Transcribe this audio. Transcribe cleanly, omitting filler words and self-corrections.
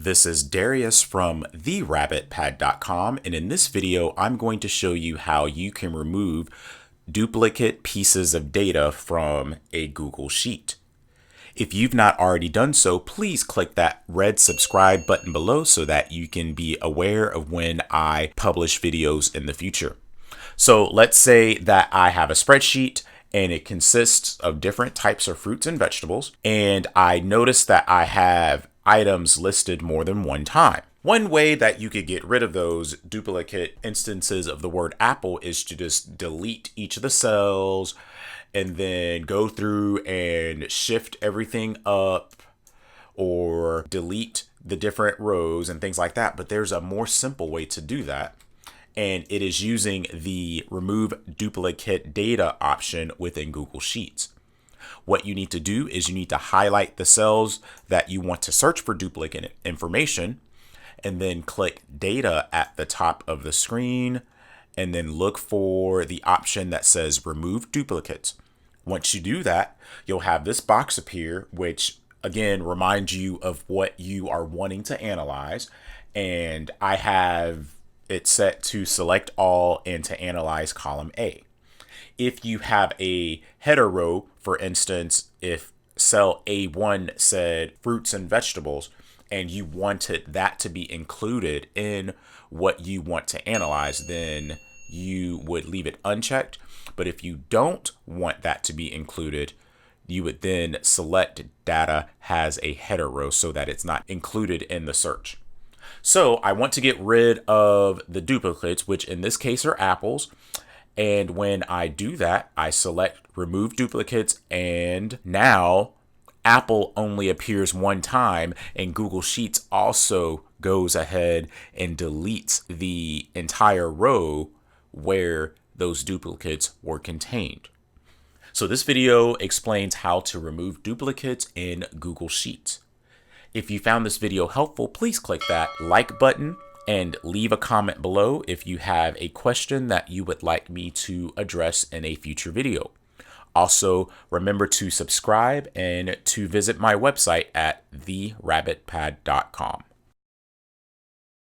This is Darius from therabbitpad.com, and in this video I'm going to show you how you can remove duplicate pieces of data from a Google Sheet. If you've not already done so, please click that red subscribe button below so that you can be aware of when I publish videos in the future. So let's say that I have a spreadsheet and it consists of different types of fruits and vegetables, and I notice that I have items listed more than one time. One way that you could get rid of those duplicate instances of the word apple is to just delete each of the cells and then go through and shift everything up or delete the different rows and things like that. But there's a more simple way to do that, and it is using the remove duplicate data option within Google Sheets. What you need to do is you need to highlight the cells that you want to search for duplicate information, and then click data at the top of the screen, and then look for the option that says remove duplicates. Once you do that, you'll have this box appear, which again reminds you of what you are wanting to analyze. And I have it set to select all and to analyze column A. If you have a header row, for instance, if cell A1 said fruits and vegetables, and you wanted that to be included in what you want to analyze, then you would leave it unchecked. But if you don't want that to be included, you would then select data has a header row so that it's not included in the search. So I want to get rid of the duplicates, which in this case are apples. And when I do that, I select remove duplicates, and now apple only appears one time, and Google Sheets also goes ahead and deletes the entire row where those duplicates were contained. So this video explains how to remove duplicates in Google Sheets. If you found this video helpful, please click that like button and leave a comment below if you have a question that you would like me to address in a future video. Also, remember to subscribe and to visit my website at therabbitpad.com.